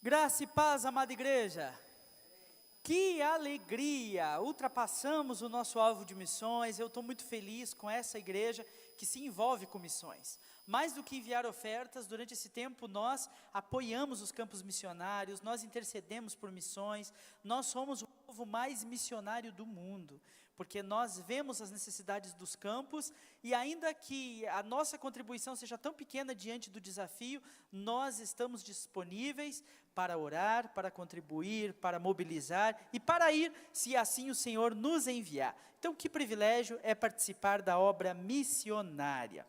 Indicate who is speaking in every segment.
Speaker 1: Graça e paz, amada igreja. Que alegria! Ultrapassamos o nosso alvo de missões. Eu estou muito feliz com essa igreja que se envolve com missões. Mais do que enviar ofertas, durante esse tempo nós apoiamos os campos missionários, nós intercedemos por missões, nós somos o povo mais missionário do mundo, porque nós vemos as necessidades dos campos e ainda que a nossa contribuição seja tão pequena diante do desafio, nós estamos disponíveis para orar, para contribuir, para mobilizar e para ir, se assim o Senhor nos enviar. Então, que privilégio é participar da obra missionária.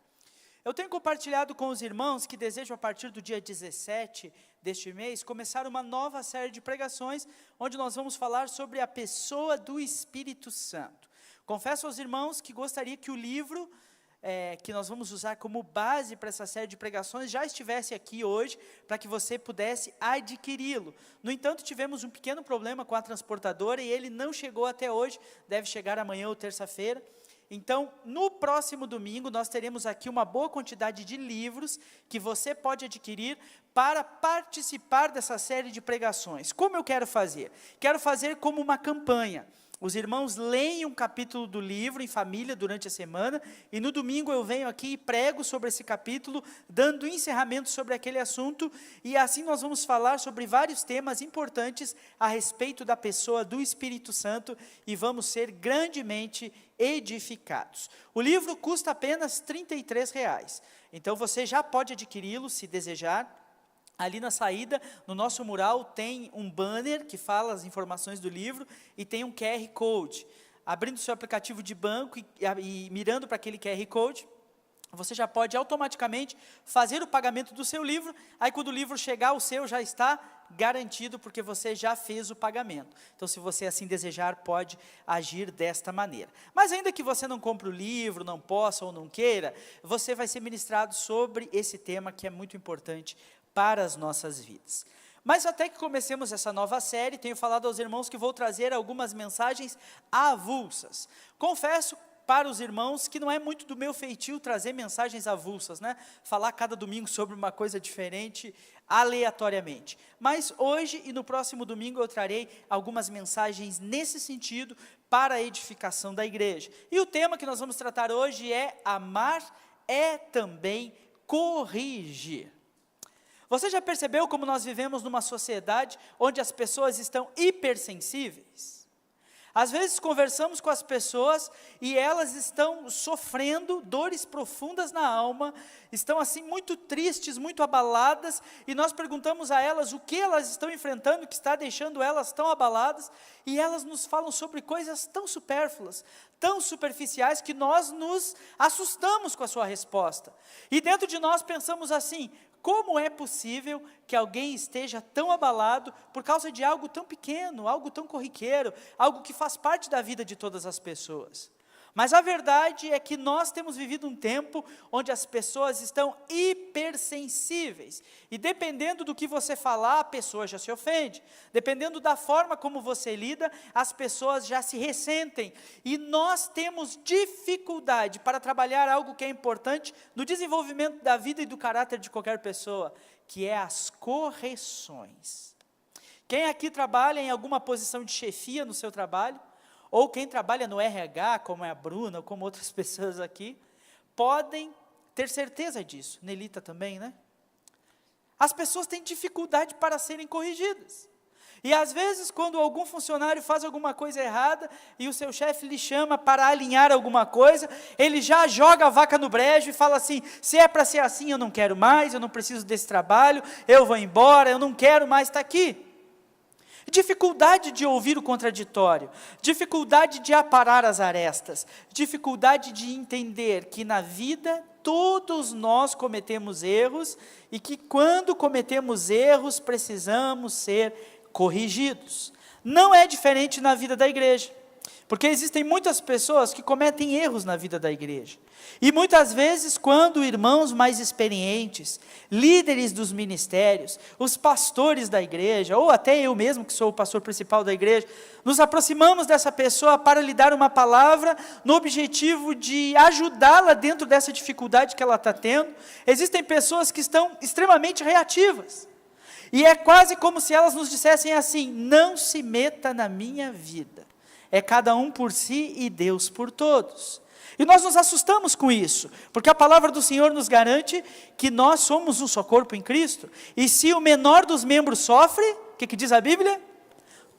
Speaker 1: Eu tenho compartilhado com os irmãos que desejam, a partir do dia 17 deste mês, começar uma nova série de pregações, onde nós vamos falar sobre a pessoa do Espírito Santo. Confesso aos irmãos que gostaria que o livro que nós vamos usar como base para essa série de pregações já estivesse aqui hoje, para que você pudesse adquiri-lo. No entanto, tivemos um pequeno problema com a transportadora e ele não chegou até hoje, deve chegar amanhã ou terça-feira. Então, no próximo domingo, nós teremos aqui uma boa quantidade de livros que você pode adquirir para participar dessa série de pregações. Como eu quero fazer? Quero fazer como uma campanha. Os irmãos leem um capítulo do livro em família durante a semana, e no domingo eu venho aqui e prego sobre esse capítulo, dando encerramento sobre aquele assunto, e assim nós vamos falar sobre vários temas importantes a respeito da pessoa do Espírito Santo, e vamos ser grandemente edificados. O livro custa apenas R$ 33,00, então você já pode adquiri-lo se desejar. Ali na saída, no nosso mural, tem um banner que fala as informações do livro e tem um QR Code. Abrindo seu aplicativo de banco e mirando para aquele QR Code, você já pode automaticamente fazer o pagamento do seu livro. Aí quando o livro chegar, o seu já está garantido, porque você já fez o pagamento. Então, se você assim desejar, pode agir desta maneira. Mas ainda que você não compre o livro, não possa ou não queira, você vai ser ministrado sobre esse tema que é muito importante para as nossas vidas. Mas até que comecemos essa nova série, tenho falado aos irmãos que vou trazer algumas mensagens avulsas. Confesso para os irmãos que não é muito do meu feitio trazer mensagens avulsas, né? Falar cada domingo sobre uma coisa diferente, aleatoriamente. Mas hoje e no próximo domingo eu trarei algumas mensagens nesse sentido para a edificação da igreja. E o tema que nós vamos tratar hoje é: amar é também corrigir. Você já percebeu como nós vivemos numa sociedade onde as pessoas estão hipersensíveis? Às vezes conversamos com as pessoas e elas estão sofrendo dores profundas na alma, estão assim muito tristes, muito abaladas, e nós perguntamos a elas o que elas estão enfrentando, que está deixando elas tão abaladas, e elas nos falam sobre coisas tão supérfluas, tão superficiais, que nós nos assustamos com a sua resposta. E dentro de nós pensamos assim: como é possível que alguém esteja tão abalado por causa de algo tão pequeno, algo tão corriqueiro, algo que faz parte da vida de todas as pessoas? Mas a verdade é que nós temos vivido um tempo onde as pessoas estão hipersensíveis, e dependendo do que você falar, a pessoa já se ofende, dependendo da forma como você lida, as pessoas já se ressentem, e nós temos dificuldade para trabalhar algo que é importante no desenvolvimento da vida e do caráter de qualquer pessoa, que é as correções. Quem aqui trabalha em alguma posição de chefia no seu trabalho, ou quem trabalha no RH, como é a Bruna, ou como outras pessoas aqui, podem ter certeza disso. Nelita também, né? As pessoas têm dificuldade para serem corrigidas. E às vezes, quando algum funcionário faz alguma coisa errada, e o seu chefe lhe chama para alinhar alguma coisa, ele já joga a vaca no brejo e fala assim: se é para ser assim, eu não quero mais, eu não preciso desse trabalho, eu vou embora, eu não quero mais estar aqui. Dificuldade de ouvir o contraditório, dificuldade de aparar as arestas, dificuldade de entender que na vida todos nós cometemos erros, e que quando cometemos erros precisamos ser corrigidos. Não é diferente na vida da igreja, porque existem muitas pessoas que cometem erros na vida da igreja. E muitas vezes, quando irmãos mais experientes, líderes dos ministérios, os pastores da igreja, ou até eu mesmo, que sou o pastor principal da igreja, nos aproximamos dessa pessoa para lhe dar uma palavra, no objetivo de ajudá-la dentro dessa dificuldade que ela está tendo, existem pessoas que estão extremamente reativas. E é quase como se elas nos dissessem assim: não se meta na minha vida, é cada um por si e Deus por todos. E nós nos assustamos com isso, porque a palavra do Senhor nos garante que nós somos um só corpo em Cristo, e se o menor dos membros sofre, o que diz a Bíblia?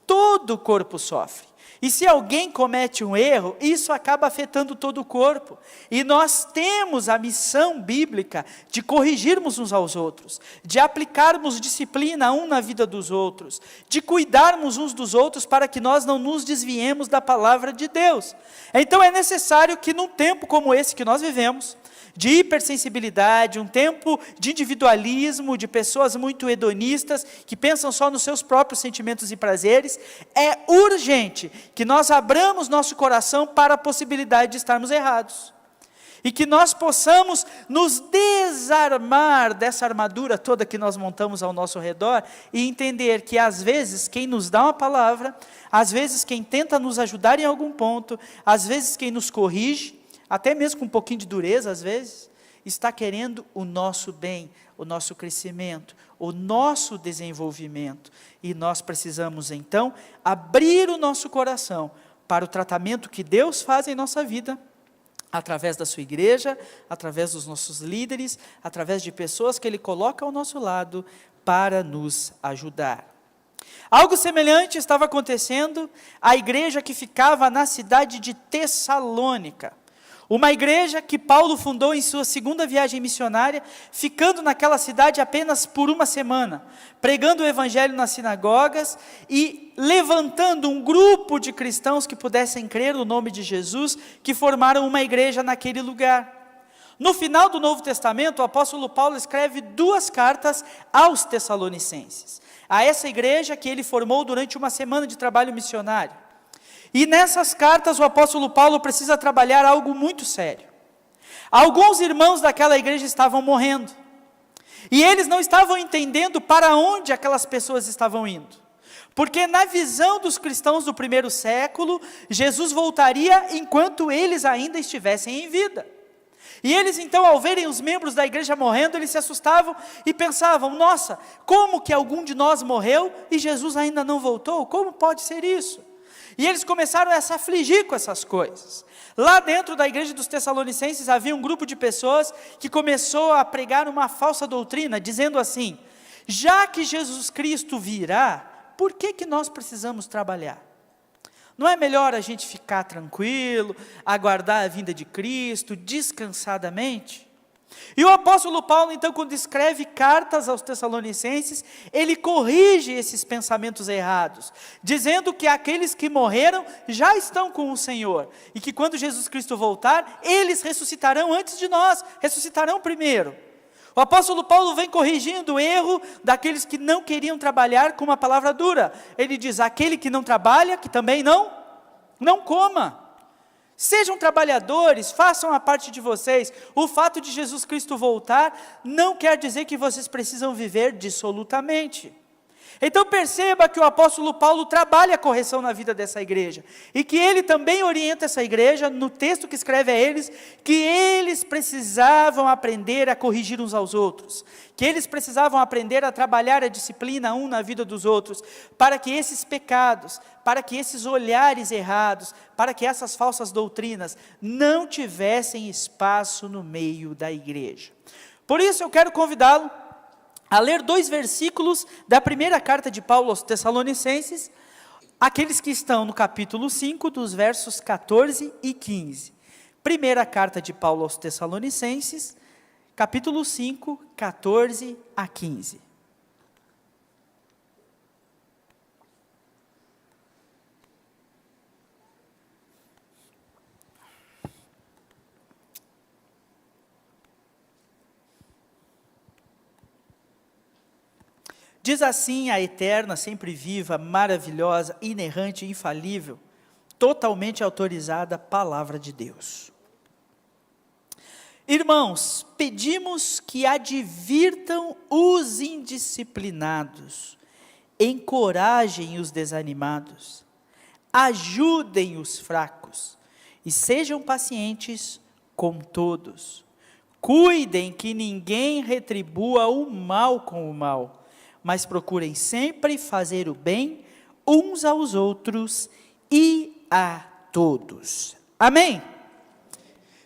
Speaker 1: Todo o corpo sofre. E se alguém comete um erro, isso acaba afetando todo o corpo. E nós temos a missão bíblica de corrigirmos uns aos outros, de aplicarmos disciplina um na vida dos outros, de cuidarmos uns dos outros para que nós não nos desviemos da palavra de Deus. Então é necessário que num tempo como esse que nós vivemos, de hipersensibilidade, um tempo de individualismo, de pessoas muito hedonistas, que pensam só nos seus próprios sentimentos e prazeres, é urgente que nós abramos nosso coração para a possibilidade de estarmos errados. E que nós possamos nos desarmar dessa armadura toda que nós montamos ao nosso redor, e entender que às vezes quem nos dá uma palavra, às vezes quem tenta nos ajudar em algum ponto, às vezes quem nos corrige, até mesmo com um pouquinho de dureza às vezes, está querendo o nosso bem, o nosso crescimento, o nosso desenvolvimento. E nós precisamos então abrir o nosso coração para o tratamento que Deus faz em nossa vida, através da sua igreja, através dos nossos líderes, através de pessoas que Ele coloca ao nosso lado para nos ajudar. Algo semelhante estava acontecendo à igreja que ficava na cidade de Tessalônica. Uma igreja que Paulo fundou em sua segunda viagem missionária, ficando naquela cidade apenas por uma semana, pregando o evangelho nas sinagogas e levantando um grupo de cristãos que pudessem crer no nome de Jesus, que formaram uma igreja naquele lugar. No final do Novo Testamento, o apóstolo Paulo escreve 2 cartas aos Tessalonicenses, a essa igreja que ele formou durante uma semana de trabalho missionário. E nessas cartas o apóstolo Paulo precisa trabalhar algo muito sério. Alguns irmãos daquela igreja estavam morrendo, e eles não estavam entendendo para onde aquelas pessoas estavam indo, porque na visão dos cristãos do primeiro século, Jesus voltaria enquanto eles ainda estivessem em vida. E eles então, ao verem os membros da igreja morrendo, eles se assustavam e pensavam: nossa, como que algum de nós morreu e Jesus ainda não voltou? Como pode ser isso? E eles começaram a se afligir com essas coisas. Lá dentro da igreja dos Tessalonicenses havia um grupo de pessoas que começou a pregar uma falsa doutrina, dizendo assim: já que Jesus Cristo virá, por que nós precisamos trabalhar? Não é melhor a gente ficar tranquilo, aguardar a vinda de Cristo, descansadamente? E o apóstolo Paulo, então, quando escreve cartas aos Tessalonicenses, ele corrige esses pensamentos errados, dizendo que aqueles que morreram já estão com o Senhor, e que quando Jesus Cristo voltar, eles ressuscitarão antes de nós, ressuscitarão primeiro. O apóstolo Paulo vem corrigindo o erro daqueles que não queriam trabalhar com uma palavra dura. Ele diz: aquele que não trabalha, que também não coma. Sejam trabalhadores, façam a parte de vocês. O fato de Jesus Cristo voltar não quer dizer que vocês precisam viver dissolutamente. Então perceba que o apóstolo Paulo trabalha a correção na vida dessa igreja, e que ele também orienta essa igreja, no texto que escreve a eles, que eles precisavam aprender a corrigir uns aos outros, que eles precisavam aprender a trabalhar a disciplina um na vida dos outros, para que esses pecados, para que esses olhares errados, para que essas falsas doutrinas não tivessem espaço no meio da igreja. Por isso eu quero convidá-lo a ler 2 versículos da primeira carta de Paulo aos Tessalonicenses, aqueles que estão no capítulo 5, dos versos 14 e 15. Primeira carta de Paulo aos Tessalonicenses, capítulo 5, 14 a 15. Diz assim a eterna, sempre viva, maravilhosa, inerrante, infalível, totalmente autorizada palavra de Deus. Irmãos, pedimos que advirtam os indisciplinados, encorajem os desanimados, ajudem os fracos e sejam pacientes com todos. Cuidem que ninguém retribua o mal com o mal, mas procurem sempre fazer o bem uns aos outros e a todos. Amém?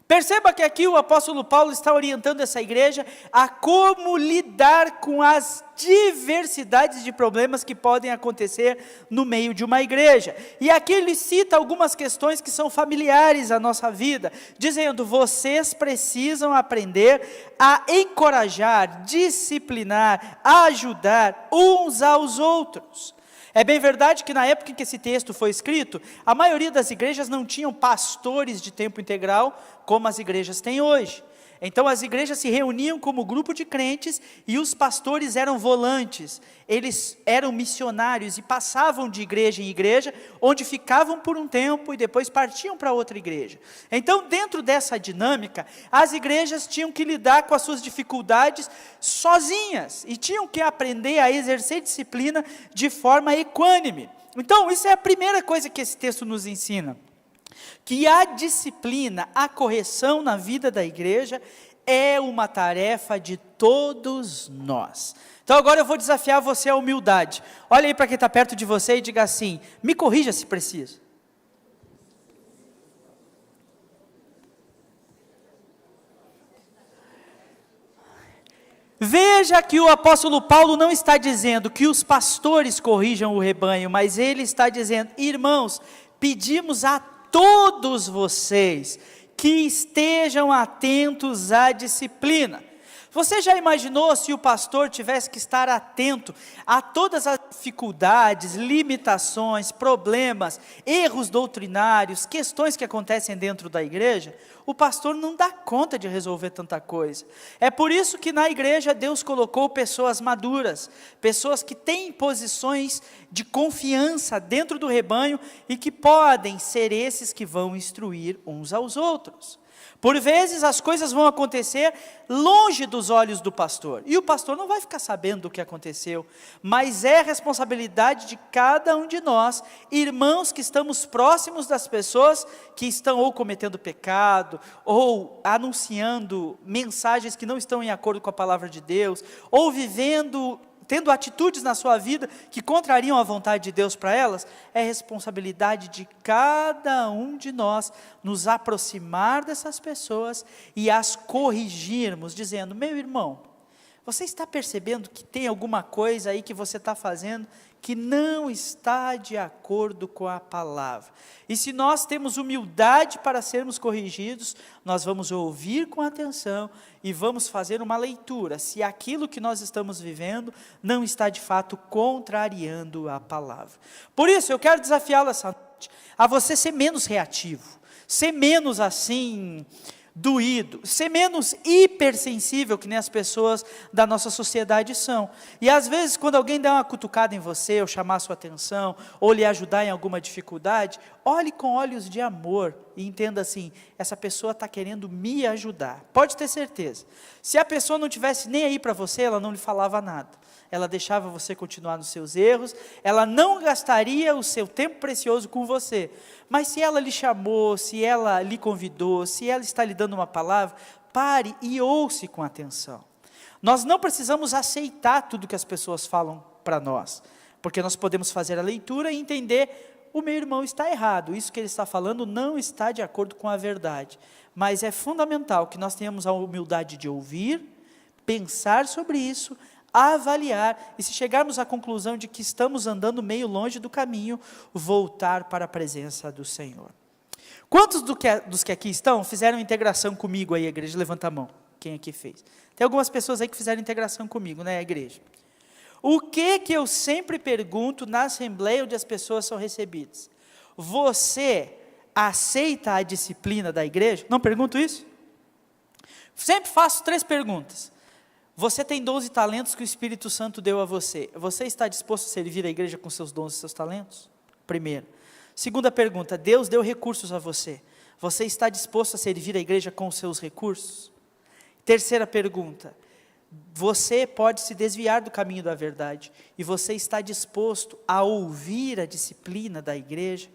Speaker 1: Perceba que aqui o apóstolo Paulo está orientando essa igreja a como lidar com as diversidades de problemas que podem acontecer no meio de uma igreja. E aqui ele cita algumas questões que são familiares à nossa vida, dizendo: vocês precisam aprender a encorajar, disciplinar, ajudar uns aos outros. É bem verdade que na época em que esse texto foi escrito, a maioria das igrejas não tinham pastores de tempo integral, como as igrejas têm hoje. Então as igrejas se reuniam como grupo de crentes e os pastores eram volantes, eles eram missionários e passavam de igreja em igreja, onde ficavam por um tempo e depois partiam para outra igreja. Então, dentro dessa dinâmica, as igrejas tinham que lidar com as suas dificuldades sozinhas e tinham que aprender a exercer disciplina de forma equânime. Então, isso é a primeira coisa que esse texto nos ensina. Que a disciplina, a correção na vida da igreja é uma tarefa de todos nós. Então agora eu vou desafiar você à humildade. Olha aí para quem está perto de você e diga assim: me corrija se preciso. Veja que o apóstolo Paulo não está dizendo que os pastores corrijam o rebanho, mas ele está dizendo: irmãos, pedimos a todos vocês que estejam atentos à disciplina. Você já imaginou se o pastor tivesse que estar atento a todas as dificuldades, limitações, problemas, erros doutrinários, questões que acontecem dentro da igreja? O pastor não dá conta de resolver tanta coisa. É por isso que na igreja Deus colocou pessoas maduras, pessoas que têm posições de confiança dentro do rebanho e que podem ser esses que vão instruir uns aos outros. Por vezes as coisas vão acontecer longe dos olhos do pastor, e o pastor não vai ficar sabendo do que aconteceu, mas é responsabilidade de cada um de nós, irmãos que estamos próximos das pessoas que estão ou cometendo pecado, ou anunciando mensagens que não estão em acordo com a palavra de Deus, ou tendo atitudes na sua vida que contrariam a vontade de Deus para elas. É responsabilidade de cada um de nós nos aproximar dessas pessoas e as corrigirmos, dizendo: meu irmão, você está percebendo que tem alguma coisa aí que você está fazendo que não está de acordo com a palavra? E se nós temos humildade para sermos corrigidos, nós vamos ouvir com atenção e vamos fazer uma leitura, se aquilo que nós estamos vivendo não está de fato contrariando a palavra. Por isso, eu quero desafiá-lo essa noite, a você ser menos reativo, ser menos assim, doído, ser menos hipersensível que nem as pessoas da nossa sociedade são. E às vezes quando alguém dá uma cutucada em você, ou chamar a sua atenção, ou lhe ajudar em alguma dificuldade, olhe com olhos de amor e entenda assim: essa pessoa está querendo me ajudar. Pode ter certeza, se a pessoa não tivesse nem aí para você, ela não lhe falava nada, ela deixava você continuar nos seus erros, ela não gastaria o seu tempo precioso com você. Mas se ela lhe chamou, se ela lhe convidou, se ela está lhe dando uma palavra, pare e ouça com atenção. Nós não precisamos aceitar tudo que as pessoas falam para nós, porque nós podemos fazer a leitura e entender: o meu irmão está errado, isso que ele está falando não está de acordo com a verdade. Mas é fundamental que nós tenhamos a humildade de ouvir, pensar sobre isso, avaliar, e se chegarmos à conclusão de que estamos andando meio longe do caminho, voltar para a presença do Senhor. Quantos dos que aqui estão fizeram integração comigo aí, a igreja? Levanta a mão, quem aqui fez? Tem algumas pessoas aí que fizeram integração comigo, né, a igreja? O que eu sempre pergunto na assembleia onde as pessoas são recebidas? Você aceita a disciplina da igreja? Não pergunto isso? Sempre faço 3 perguntas. Você tem 12 talentos que o Espírito Santo deu a você. Você está disposto a servir a igreja com seus dons e seus talentos? Primeiro. Segunda pergunta: Deus deu recursos a você. Você está disposto a servir a igreja com os seus recursos? Terceira pergunta: você pode se desviar do caminho da verdade, e você está disposto a ouvir a disciplina da igreja?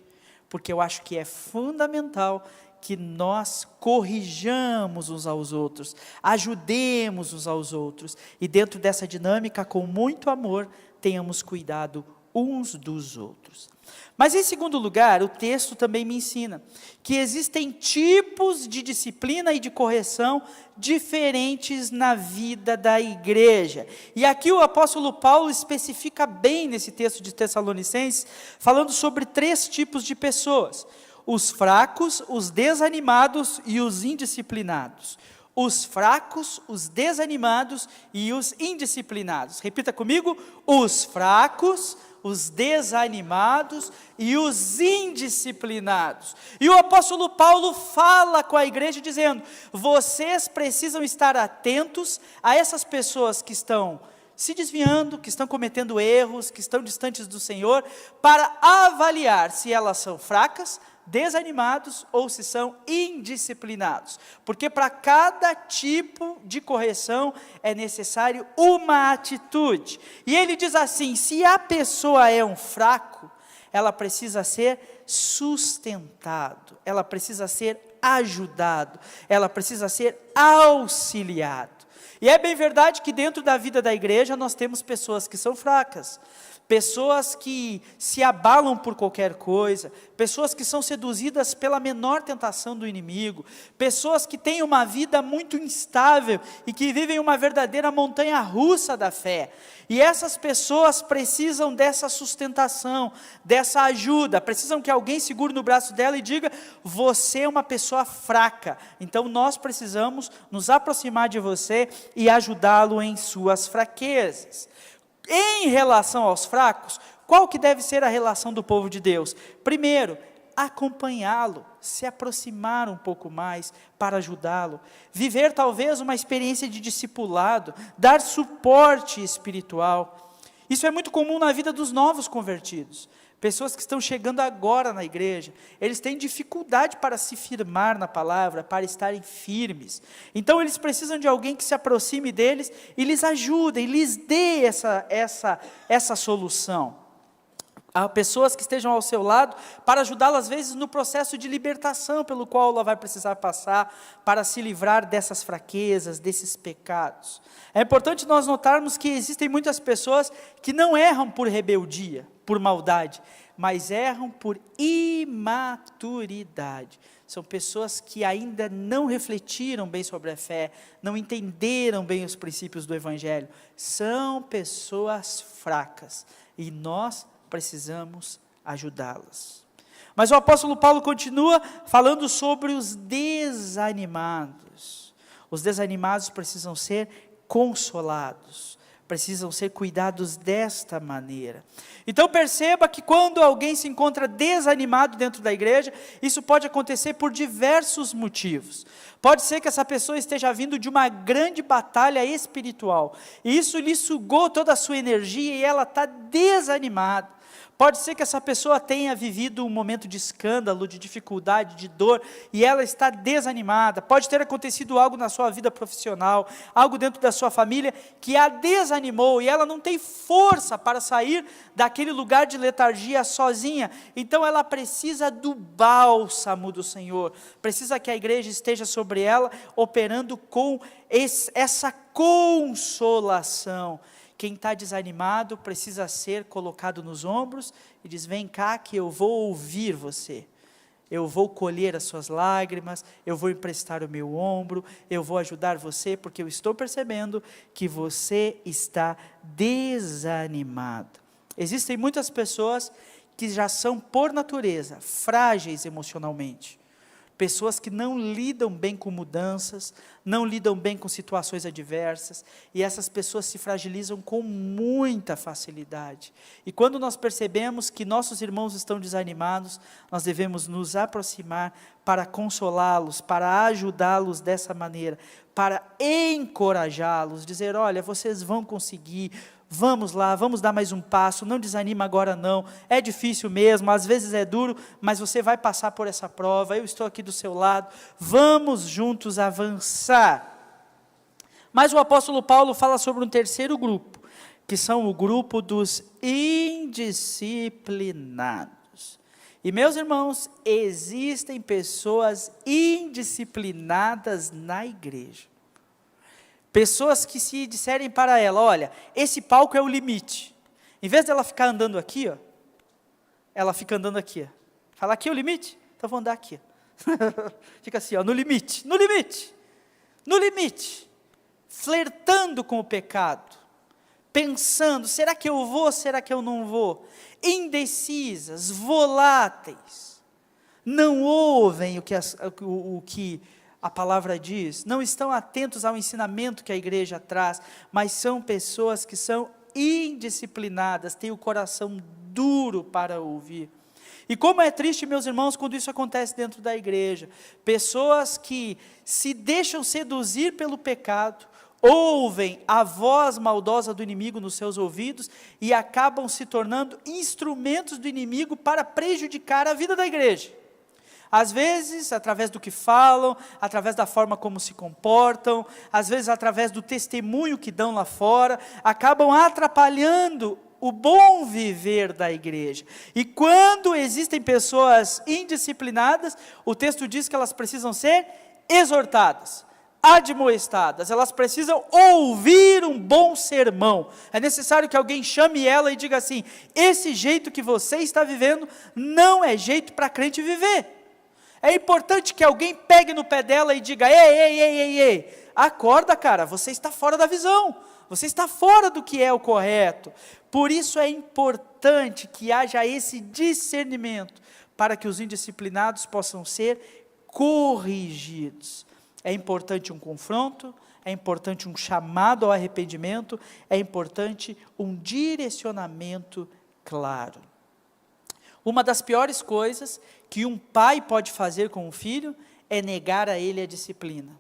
Speaker 1: Porque eu acho que é fundamental que nós corrijamos uns aos outros, ajudemos uns aos outros, e dentro dessa dinâmica, com muito amor, tenhamos cuidado uns dos outros. Mas em segundo lugar, o texto também me ensina que existem tipos de disciplina e de correção diferentes na vida da igreja. E aqui o apóstolo Paulo especifica bem nesse texto de Tessalonicenses, falando sobre 3 tipos de pessoas: os fracos, os desanimados e os indisciplinados. Os fracos, os desanimados e os indisciplinados. Repita comigo: os fracos, os desanimados e os indisciplinados. E o apóstolo Paulo fala com a igreja dizendo: vocês precisam estar atentos a essas pessoas que estão se desviando, que estão cometendo erros, que estão distantes do Senhor, para avaliar se elas são fracas, desanimados ou se são indisciplinados, porque para cada tipo de correção é necessário uma atitude. E ele diz assim: se a pessoa é um fraco, ela precisa ser sustentado, ela precisa ser ajudado, ela precisa ser auxiliado. E é bem verdade que dentro da vida da igreja nós temos pessoas que são fracas, pessoas que se abalam por qualquer coisa, pessoas que são seduzidas pela menor tentação do inimigo, pessoas que têm uma vida muito instável e que vivem uma verdadeira montanha-russa da fé. E essas pessoas precisam dessa sustentação, dessa ajuda, precisam que alguém segure no braço dela e diga: você é uma pessoa fraca, então nós precisamos nos aproximar de você e ajudá-lo em suas fraquezas. Em relação aos fracos, qual que deve ser a relação do povo de Deus? Primeiro, acompanhá-lo, se aproximar um pouco mais para ajudá-lo, viver talvez uma experiência de discipulado, dar suporte espiritual. Isso é muito comum na vida dos novos convertidos. Pessoas que estão chegando agora na igreja, eles têm dificuldade para se firmar na palavra, para estarem firmes. Então eles precisam de alguém que se aproxime deles e lhes ajude, e lhes dê essa solução. Há pessoas que estejam ao seu lado para ajudá-la às vezes no processo de libertação pelo qual ela vai precisar passar para se livrar dessas fraquezas, desses pecados. É importante nós notarmos que existem muitas pessoas que não erram por rebeldia, por maldade, mas erram por imaturidade. São pessoas que ainda não refletiram bem sobre a fé, não entenderam bem os princípios do Evangelho. São pessoas fracas e nós precisamos ajudá-las. Mas o apóstolo Paulo continua falando sobre os desanimados. Os desanimados precisam ser consolados, precisam ser cuidados desta maneira. Então perceba que quando alguém se encontra desanimado dentro da igreja, isso pode acontecer por diversos motivos. Pode ser que essa pessoa esteja vindo de uma grande batalha espiritual, e isso lhe sugou toda a sua energia e ela está desanimada. Pode ser que essa pessoa tenha vivido um momento de escândalo, de dificuldade, de dor, e ela está desanimada. Pode ter acontecido algo na sua vida profissional, algo dentro da sua família, que a desanimou, e ela não tem força para sair daquele lugar de letargia sozinha. Então ela precisa do bálsamo do Senhor, precisa que a igreja esteja sobre ela, operando com essa consolação. Quem está desanimado precisa ser colocado nos ombros e diz: vem cá que eu vou ouvir você, eu vou colher as suas lágrimas, eu vou emprestar o meu ombro, eu vou ajudar você, porque eu estou percebendo que você está desanimado. Existem muitas pessoas que já são por natureza frágeis emocionalmente. Pessoas que não lidam bem com mudanças, não lidam bem com situações adversas, e essas pessoas se fragilizam com muita facilidade. E quando nós percebemos que nossos irmãos estão desanimados, nós devemos nos aproximar para consolá-los, para ajudá-los dessa maneira, para encorajá-los, dizer: olha, vocês vão conseguir, vamos lá, vamos dar mais um passo, não desanima agora não, é difícil mesmo, às vezes é duro, mas você vai passar por essa prova, eu estou aqui do seu lado, vamos juntos avançar. Mas o apóstolo Paulo fala sobre um terceiro grupo, que são o grupo dos indisciplinados. E meus irmãos, existem pessoas indisciplinadas na igreja. Pessoas que se disserem para ela, olha, esse palco é o limite. Em vez dela ficar andando aqui, ó, ela fica andando aqui. Ó. Fala, aqui é o limite? Então vou andar aqui. Fica assim, ó, no limite, no limite, no limite. Flertando com o pecado. Pensando, será que eu vou, será que eu não vou? Indecisas, voláteis. Não ouvem o que a palavra diz, não estão atentos ao ensinamento que a igreja traz, mas são pessoas que são indisciplinadas, têm o coração duro para ouvir. E como é triste, meus irmãos, quando isso acontece dentro da igreja, pessoas que se deixam seduzir pelo pecado, ouvem a voz maldosa do inimigo nos seus ouvidos e acabam se tornando instrumentos do inimigo para prejudicar a vida da igreja. Às vezes, através do que falam, através da forma como se comportam, às vezes através do testemunho que dão lá fora, acabam atrapalhando o bom viver da igreja. E quando existem pessoas indisciplinadas, o texto diz que elas precisam ser exortadas, admoestadas, elas precisam ouvir um bom sermão. É necessário que alguém chame ela e diga assim, esse jeito que você está vivendo, não é jeito para crente viver. É importante que alguém pegue no pé dela e diga, ei, acorda cara, você está fora da visão, você está fora do que é o correto. Por isso é importante que haja esse discernimento, para que os indisciplinados possam ser corrigidos. É importante um confronto, é importante um chamado ao arrependimento, é importante um direcionamento claro. Uma das piores coisas que um pai pode fazer com um filho é negar a ele a disciplina.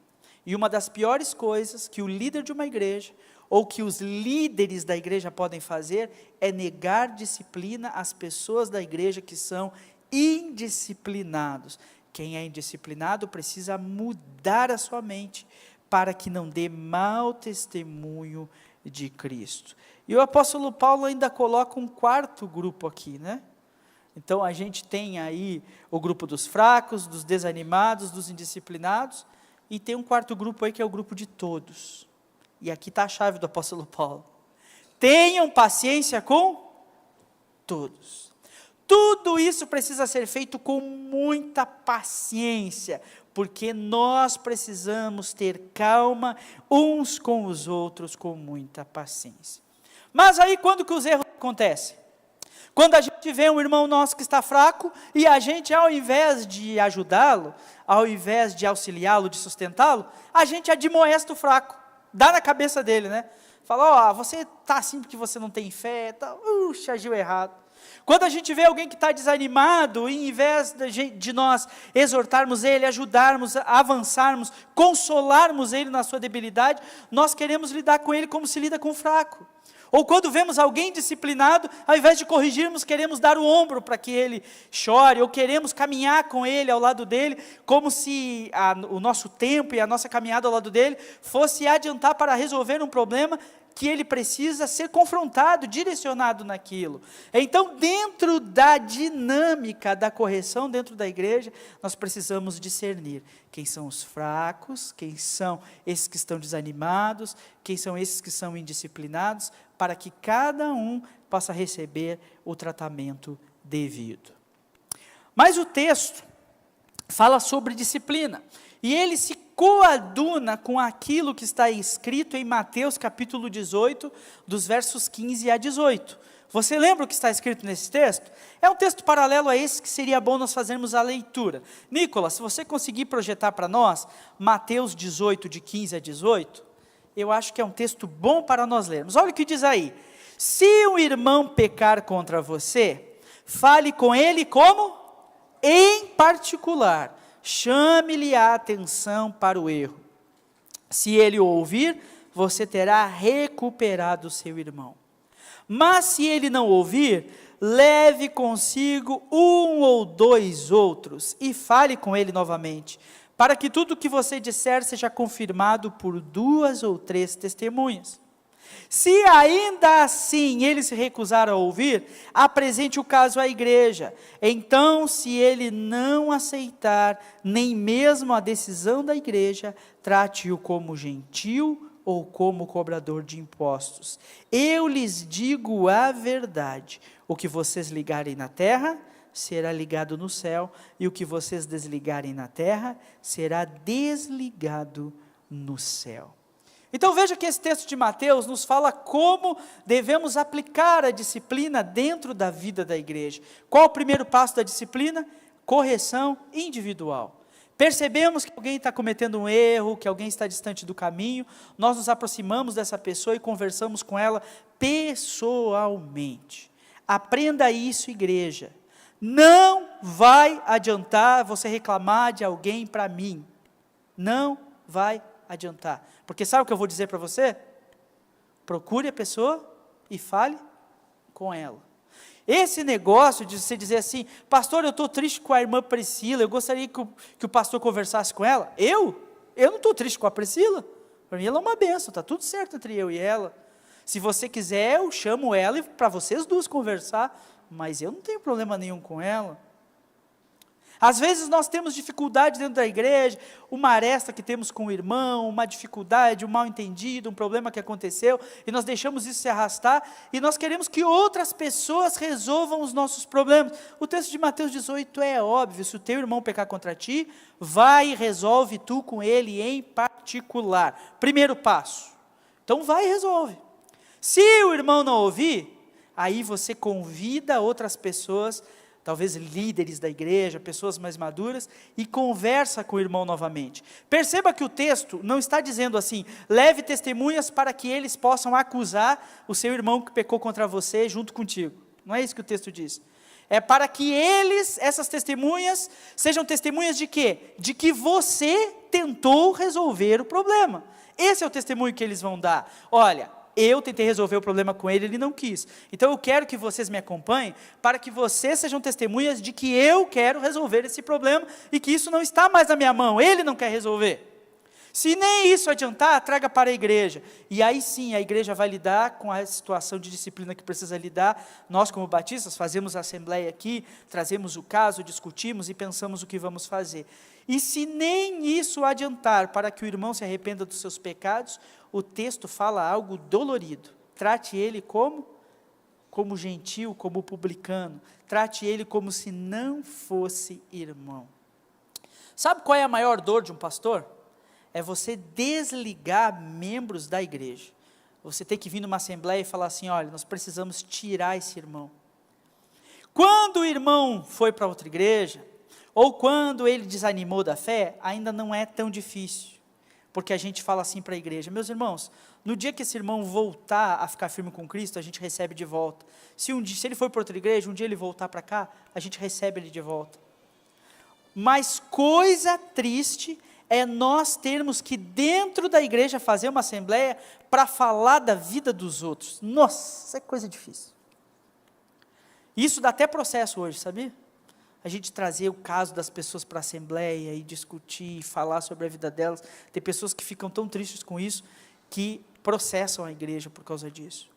Speaker 1: E uma das piores coisas que o líder de uma igreja, ou que os líderes da igreja podem fazer, é negar disciplina às pessoas da igreja que são indisciplinados. Quem é indisciplinado precisa mudar a sua mente, para que não dê mau testemunho de Cristo. E o apóstolo Paulo ainda coloca um quarto grupo aqui, né? Então a gente tem aí o grupo dos fracos, dos desanimados, dos indisciplinados, e tem um quarto grupo aí que é o grupo de todos. E aqui está a chave do apóstolo Paulo. Tenham paciência com todos. Tudo isso precisa ser feito com muita paciência, porque nós precisamos ter calma uns com os outros com muita paciência. Mas aí quando que os erros acontecem? Quando a gente vê um irmão nosso que está fraco, e a gente, ao invés de ajudá-lo, ao invés de auxiliá-lo, de sustentá-lo, a gente admoesta o fraco, dá na cabeça dele, né? Fala, você está assim porque você não tem fé, agiu errado. Quando a gente vê alguém que está desanimado, e em vez de nós exortarmos ele, ajudarmos, avançarmos, consolarmos ele na sua debilidade, nós queremos lidar com ele como se lida com o fraco. Ou quando vemos alguém disciplinado, ao invés de corrigirmos, queremos dar o ombro para que ele chore, ou queremos caminhar com ele ao lado dele, como se o nosso tempo e a nossa caminhada ao lado dele fosse adiantar para resolver um problema que ele precisa ser confrontado, direcionado naquilo. Então, dentro da dinâmica da correção dentro da igreja, nós precisamos discernir quem são os fracos, quem são esses que estão desanimados, quem são esses que são indisciplinados, para que cada um possa receber o tratamento devido. Mas o texto fala sobre disciplina, e ele se coaduna com aquilo que está escrito em Mateus capítulo 18, dos versos 15 a 18. Você lembra o que está escrito nesse texto? É um texto paralelo a esse que seria bom nós fazermos a leitura. Nicolas, se você conseguir projetar para nós, Mateus 18, de 15 a 18, eu acho que é um texto bom para nós lermos. Olha o que diz aí. Se um irmão pecar contra você, fale com ele como? Em particular. Chame-lhe a atenção para o erro. Se ele o ouvir, você terá recuperado o seu irmão. Mas se ele não ouvir, leve consigo um ou dois outros e fale com ele novamente, para que tudo o que você disser seja confirmado por 2 ou 3 testemunhas. Se ainda assim ele se recusar a ouvir, apresente o caso à igreja. Então, se ele não aceitar nem mesmo a decisão da igreja, trate-o como gentil ou como cobrador de impostos. Eu lhes digo a verdade: o que vocês ligarem na terra será ligado no céu, e o que vocês desligarem na terra será desligado no céu. Então veja que esse texto de Mateus nos fala como devemos aplicar a disciplina dentro da vida da igreja. Qual o primeiro passo da disciplina? Correção individual. Percebemos que alguém está cometendo um erro, que alguém está distante do caminho, nós nos aproximamos dessa pessoa e conversamos com ela pessoalmente. Aprenda isso, igreja. Não vai adiantar você reclamar de alguém para mim. Não vai adiantar. Porque sabe o que eu vou dizer para você? Procure a pessoa e fale com ela. Esse negócio de você dizer assim: pastor, eu estou triste com a irmã Priscila, eu gostaria que o pastor conversasse com ela. Eu não estou triste com a Priscila. Para mim ela é uma bênção, está tudo certo entre eu e ela. Se você quiser, eu chamo ela para vocês duas conversar, mas eu não tenho problema nenhum com ela. Às vezes nós temos dificuldade dentro da igreja, uma aresta que temos com o irmão, uma dificuldade, um mal entendido, um problema que aconteceu, e nós deixamos isso se arrastar, e nós queremos que outras pessoas resolvam os nossos problemas. O texto de Mateus 18 é óbvio: se o teu irmão pecar contra ti, vai e resolve tu com ele em particular. Primeiro passo. Então vai e resolve. Se o irmão não ouvir, aí você convida outras pessoas, talvez líderes da igreja, pessoas mais maduras, e conversa com o irmão novamente. Perceba que o texto não está dizendo assim: leve testemunhas para que eles possam acusar o seu irmão que pecou contra você junto contigo. Não é isso que o texto diz. É para que essas testemunhas, sejam testemunhas de quê? De que você tentou resolver o problema. Esse é o testemunho que eles vão dar. Olha, eu tentei resolver o problema com ele, ele não quis. Então eu quero que vocês me acompanhem, para que vocês sejam testemunhas de que eu quero resolver esse problema, e que isso não está mais na minha mão, ele não quer resolver. Se nem isso adiantar, traga para a igreja. E aí sim, a igreja vai lidar com a situação de disciplina que precisa lidar. Nós, como batistas, fazemos a assembleia aqui, trazemos o caso, discutimos e pensamos o que vamos fazer. E se nem isso adiantar para que o irmão se arrependa dos seus pecados, o texto fala algo dolorido: trate ele como gentil, como publicano, trate ele como se não fosse irmão. Sabe qual é a maior dor de um pastor? É você desligar membros da igreja. Você tem que vir numa assembleia e falar assim: olha, nós precisamos tirar esse irmão. Quando o irmão foi para outra igreja, ou quando ele desanimou da fé, ainda não é tão difícil. Porque a gente fala assim para a igreja: meus irmãos, no dia que esse irmão voltar a ficar firme com Cristo, a gente recebe de volta. Se ele for para outra igreja, um dia ele voltar para cá, a gente recebe ele de volta. Mas coisa triste é nós termos que dentro da igreja fazer uma assembleia para falar da vida dos outros. Nossa, isso é coisa difícil. Isso dá até processo hoje, sabia? A gente trazer o caso das pessoas para a assembleia e discutir, falar sobre a vida delas. Tem pessoas que ficam tão tristes com isso, que processam a igreja por causa disso.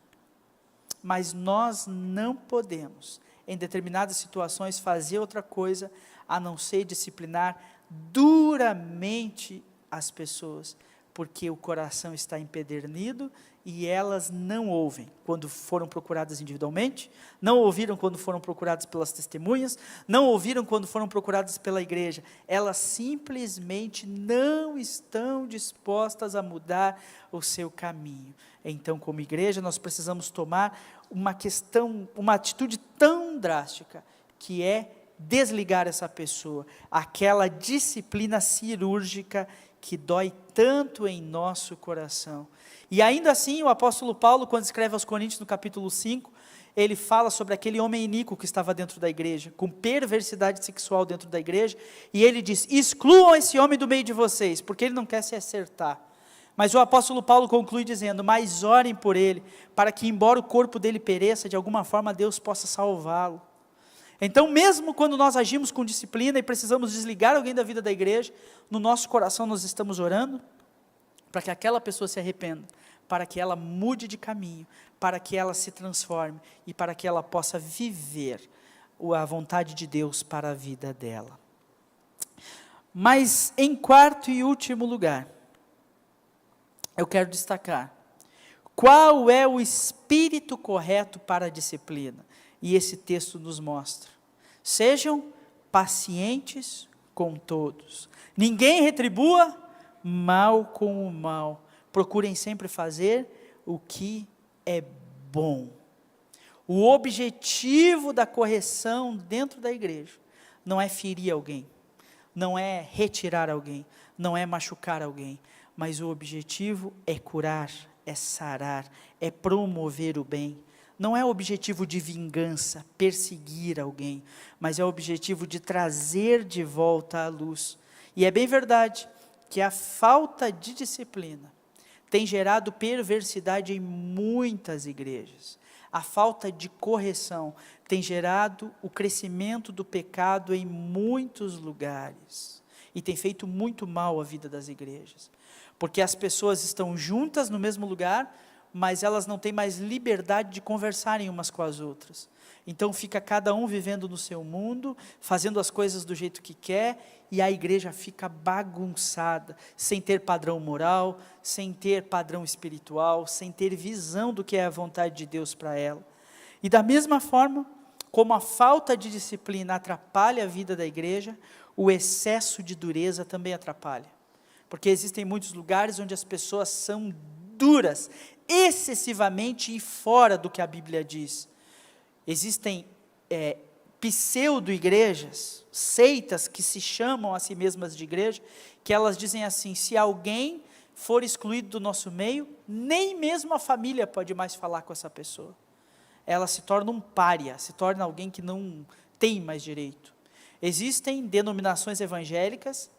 Speaker 1: Mas nós não podemos, em determinadas situações, fazer outra coisa a não ser disciplinar duramente as pessoas, porque o coração está empedernido e elas não ouvem quando foram procuradas individualmente, não ouviram quando foram procuradas pelas testemunhas, não ouviram quando foram procuradas pela igreja. Elas simplesmente não estão dispostas a mudar o seu caminho. Então, como igreja, nós precisamos tomar uma atitude tão drástica, que é desligar essa pessoa, aquela disciplina cirúrgica que dói tanto em nosso coração. E ainda assim, o apóstolo Paulo, quando escreve aos Coríntios no capítulo 5, ele fala sobre aquele homem iníquo que estava dentro da igreja, com perversidade sexual dentro da igreja, e ele diz: excluam esse homem do meio de vocês, porque ele não quer se acertar. Mas o apóstolo Paulo conclui dizendo: mas orem por ele, para que embora o corpo dele pereça, de alguma forma Deus possa salvá-lo. Então, mesmo quando nós agimos com disciplina e precisamos desligar alguém da vida da igreja, no nosso coração nós estamos orando para que aquela pessoa se arrependa, para que ela mude de caminho, para que ela se transforme e para que ela possa viver a vontade de Deus para a vida dela. Mas em quarto e último lugar, eu quero destacar qual é o espírito correto para a disciplina. E esse texto nos mostra: sejam pacientes com todos, ninguém retribua mal com o mal, procurem sempre fazer o que é bom. O objetivo da correção dentro da igreja não é ferir alguém, não é retirar alguém, não é machucar alguém, mas o objetivo é curar, é sarar, é promover o bem. Não é o objetivo de vingança, perseguir alguém, mas é o objetivo de trazer de volta à luz. E é bem verdade que a falta de disciplina tem gerado perversidade em muitas igrejas. A falta de correção tem gerado o crescimento do pecado em muitos lugares. E tem feito muito mal à vida das igrejas. Porque as pessoas estão juntas no mesmo lugar, mas elas não têm mais liberdade de conversarem umas com as outras. Então fica cada um vivendo no seu mundo, fazendo as coisas do jeito que quer, e a igreja fica bagunçada, sem ter padrão moral, sem ter padrão espiritual, sem ter visão do que é a vontade de Deus para ela. E da mesma forma, como a falta de disciplina atrapalha a vida da igreja, o excesso de dureza também atrapalha. Porque existem muitos lugares onde as pessoas são duras, excessivamente e fora do que a Bíblia diz. Existem pseudo-igrejas, seitas que se chamam a si mesmas de igreja, que elas dizem assim: se alguém for excluído do nosso meio, nem mesmo a família pode mais falar com essa pessoa. Ela se torna um pária, se torna alguém que não tem mais direito. Existem denominações evangélicas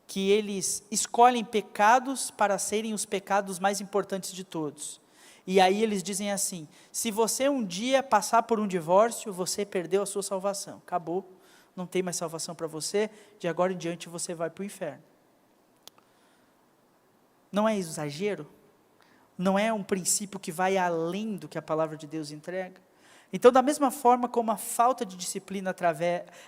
Speaker 1: que eles escolhem pecados para serem os pecados mais importantes de todos. E aí eles dizem assim: se você um dia passar por um divórcio, você perdeu a sua salvação, acabou, não tem mais salvação para você, de agora em diante você vai para o inferno. Não é exagero? Não é um princípio que vai além do que a palavra de Deus entrega? Então, da mesma forma como a falta de disciplina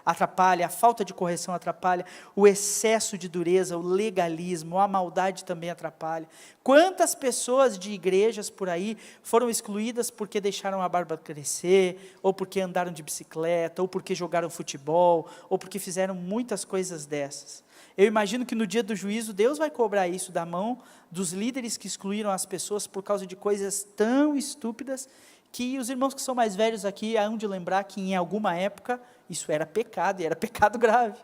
Speaker 1: atrapalha, a falta de correção atrapalha, o excesso de dureza, o legalismo, a maldade também atrapalha. Quantas pessoas de igrejas por aí foram excluídas porque deixaram a barba crescer, ou porque andaram de bicicleta, ou porque jogaram futebol, ou porque fizeram muitas coisas dessas. Eu imagino que no dia do juízo, Deus vai cobrar isso da mão dos líderes que excluíram as pessoas por causa de coisas tão estúpidas, que os irmãos que são mais velhos aqui hão de lembrar que em alguma época isso era pecado, e era pecado grave,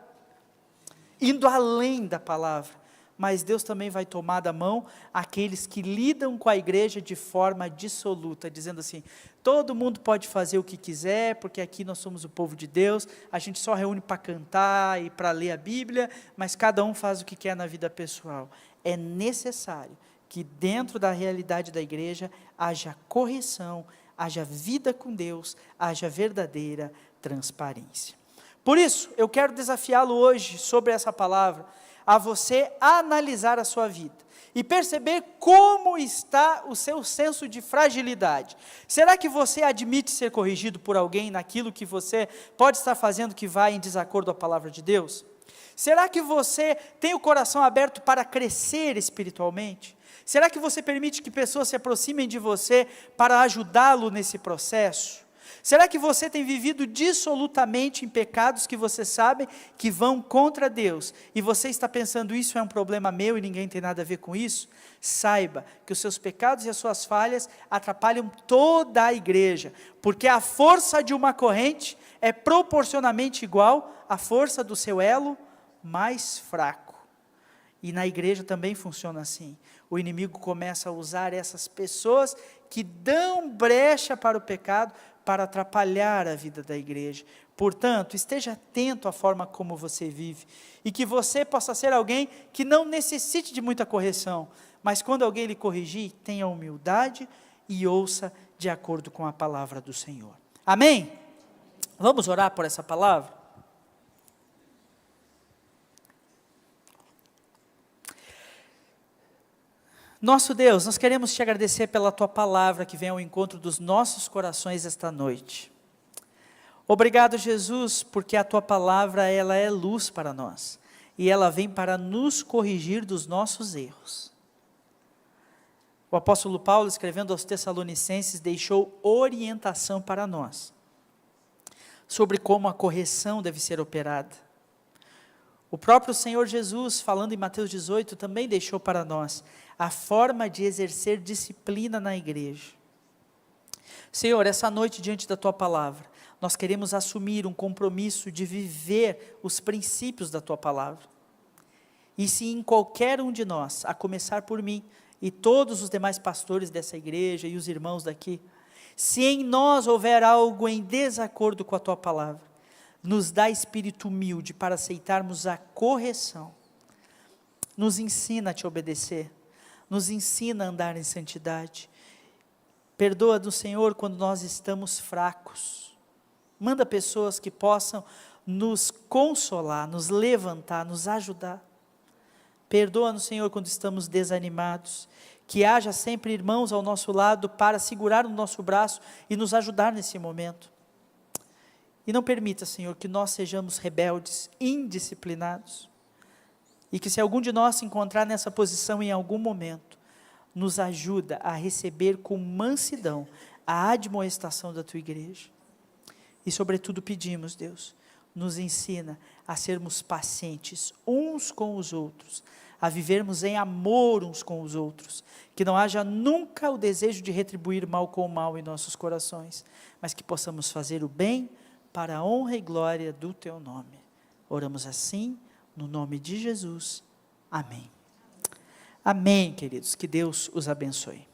Speaker 1: indo além da palavra. Mas Deus também vai tomar da mão aqueles que lidam com a igreja de forma dissoluta, dizendo assim: todo mundo pode fazer o que quiser, porque aqui nós somos o povo de Deus, a gente só reúne para cantar e para ler a Bíblia, mas cada um faz o que quer na vida pessoal. É necessário que dentro da realidade da igreja haja correção, haja vida com Deus, haja verdadeira transparência. Por isso, eu quero desafiá-lo hoje, sobre essa palavra, a você analisar a sua vida, e perceber como está o seu senso de fragilidade. Será que você admite ser corrigido por alguém naquilo que você pode estar fazendo que vai em desacordo com a palavra de Deus? Será que você tem o coração aberto para crescer espiritualmente? Será que você permite que pessoas se aproximem de você para ajudá-lo nesse processo? Será que você tem vivido dissolutamente em pecados que você sabe que vão contra Deus, e você está pensando: isso é um problema meu e ninguém tem nada a ver com isso? Saiba que os seus pecados e as suas falhas atrapalham toda a igreja, porque a força de uma corrente é proporcionalmente igual à força do seu elo mais fraco. E na igreja também funciona assim. O inimigo começa a usar essas pessoas que dão brecha para o pecado, para atrapalhar a vida da igreja. Portanto, esteja atento à forma como você vive, e que você possa ser alguém que não necessite de muita correção, mas quando alguém lhe corrigir, tenha humildade e ouça de acordo com a palavra do Senhor. Amém? Vamos orar por essa palavra? Nosso Deus, nós queremos te agradecer pela tua palavra que vem ao encontro dos nossos corações esta noite. Obrigado, Jesus, porque a tua palavra, ela é luz para nós, e ela vem para nos corrigir dos nossos erros. O apóstolo Paulo, escrevendo aos Tessalonicenses, deixou orientação para nós, sobre como a correção deve ser operada. O próprio Senhor Jesus, falando em Mateus 18, também deixou para nós a forma de exercer disciplina na igreja. Senhor, essa noite, diante da tua palavra, nós queremos assumir um compromisso de viver os princípios da tua palavra. E se em qualquer um de nós, a começar por mim, e todos os demais pastores dessa igreja, e os irmãos daqui, se em nós houver algo em desacordo com a tua palavra, nos dá espírito humilde para aceitarmos a correção. Nos ensina a te obedecer, nos ensina a andar em santidade. Perdoa-nos, Senhor, quando nós estamos fracos. Manda pessoas que possam nos consolar, nos levantar, nos ajudar. Perdoa-nos, Senhor, quando estamos desanimados. Que haja sempre irmãos ao nosso lado para segurar o nosso braço e nos ajudar nesse momento. E não permita, Senhor, que nós sejamos rebeldes, indisciplinados. E que se algum de nós se encontrar nessa posição em algum momento, nos ajuda a receber com mansidão a admoestação da tua igreja. E sobretudo pedimos, Deus, nos ensina a sermos pacientes uns com os outros, a vivermos em amor uns com os outros, que não haja nunca o desejo de retribuir mal com o mal em nossos corações, mas que possamos fazer o bem para a honra e glória do teu nome. Oramos assim, no nome de Jesus. Amém. Amém, queridos, que Deus os abençoe.